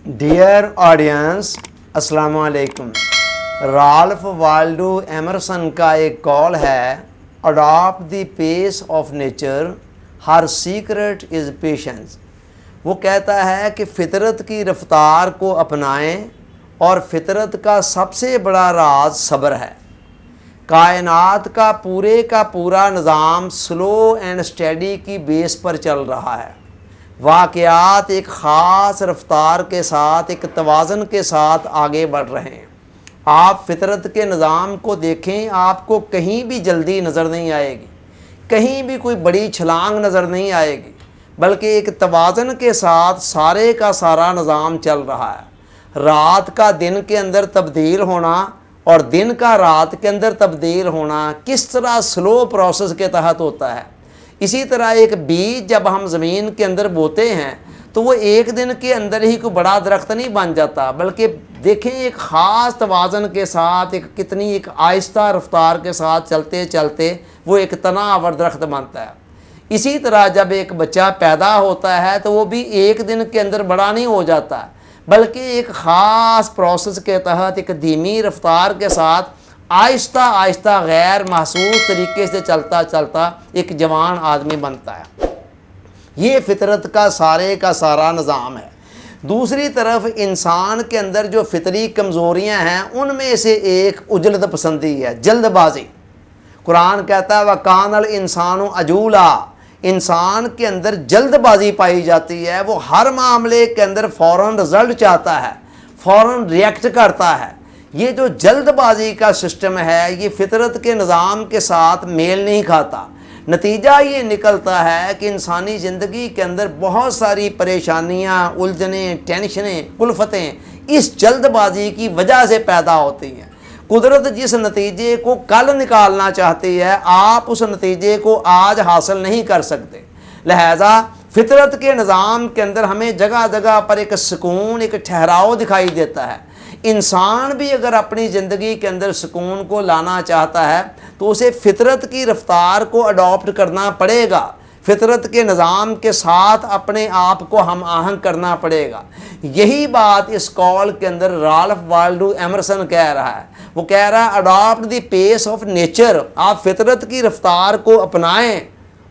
Dear audience, अस्सलाम वालेकुम। Ralph Waldo Emerson का एक कॉल है, adopt the pace of nature, her secret is patience. वो कहता है कि फ़ितरत की रफ्तार को अपनाएं और फ़ितरत का सबसे बड़ा राज सब्र है। कायनात का पूरा निज़ाम स्लो एंड स्टेडी की बेस पर चल रहा है। वाक़यात एक ख़ास रफ्तार के साथ, एक तवाज़न के साथ आगे बढ़ रहे हैं। आप फ़ितरत के निज़ाम को देखें, आपको कहीं भी जल्दी नज़र नहीं आएगी, कहीं भी कोई बड़ी छलांग नज़र नहीं आएगी, बल्कि एक तवाज़न के साथ सारे का सारा निज़ाम चल रहा है। रात का दिन के अंदर तब्दील होना और दिन का रात के अंदर तब्दील होना किस तरह स्लो प्रोसेस के तहत होता है। इसी तरह एक बीज जब हम ज़मीन के अंदर बोते हैं तो वो एक दिन के अंदर ही कोई बड़ा दरख्त नहीं बन जाता, बल्कि देखें एक ख़ास तवाज़न के साथ, एक आहिस्ता रफ्तार के साथ चलते चलते वो एक तनावर दरख्त बनता है। इसी तरह जब एक बच्चा पैदा होता है तो वो भी एक दिन के अंदर बड़ा नहीं हो जाता, बल्कि एक ख़ास प्रोसेस के तहत एक धीमी रफ्तार के साथ आहिस्ता आहिस्ता गैर महसूस तरीके से चलता चलता एक जवान आदमी बनता है। ये फ़ितरत का सारा निज़ाम है। दूसरी तरफ इंसान के अंदर जो फितरी कमज़ोरियाँ हैं उनमें से एक उजलत पसंदी है, जल्दबाजी। कुरान कहता है वकानल इंसानु अजूला, इंसान के अंदर जल्दबाजी पाई जाती है। वो हर मामले के अंदर फ़ौरन रिज़ल्ट चाहता है, फ़ौरन रिएक्ट करता है। ये जो जल्दबाजी का सिस्टम है ये फ़ितरत के निज़ाम के साथ मेल नहीं खाता। नतीजा ये निकलता है कि इंसानी ज़िंदगी के अंदर बहुत सारी परेशानियाँ, उलझनें, टेंशनें, कुल्फ़तें इस जल्दबाजी की वजह से पैदा होती हैं। कुदरत जिस नतीजे को कल निकालना चाहती है, आप उस नतीजे को आज हासिल नहीं कर सकते। लिहाजा फ़ितरत के निज़ाम के अंदर हमें जगह जगह पर एक सुकून, एक ठहराव दिखाई देता है। इंसान भी अगर अपनी ज़िंदगी के अंदर सुकून को लाना चाहता है तो उसे फ़ितरत की रफ्तार को अडॉप्ट करना पड़ेगा। फ़ितरत के निज़ाम के साथ अपने आप को हम आहंग करना पड़ेगा। यही बात इस कॉल के अंदर राल्फ वाल्डो एमरसन कह रहा है। वो कह रहा है adopt the pace of nature, आप फ़ितरत की रफ्तार को अपनाएं।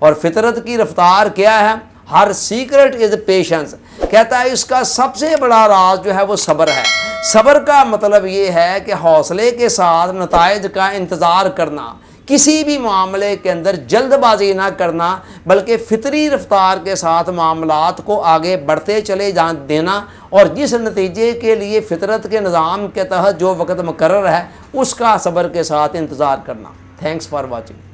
और फ़ितरत की रफ्तार क्या है? हर सीक्रेट इज़ पेशेंस। कहता है इसका सबसे बड़ा राज जो है वो सब्र है। सब्र का मतलब ये है कि हौसले के साथ नताइज का इंतज़ार करना, किसी भी मामले के अंदर जल्दबाजी ना करना, बल्कि फ़ितरी रफ्तार के साथ मामलात को आगे बढ़ते चले जा देना और जिस नतीजे के लिए फ़ितरत के निज़ाम के तहत जो वक़्त मुकर्रर है उसका सब्र के साथ इंतज़ार करना। Thanks for watching.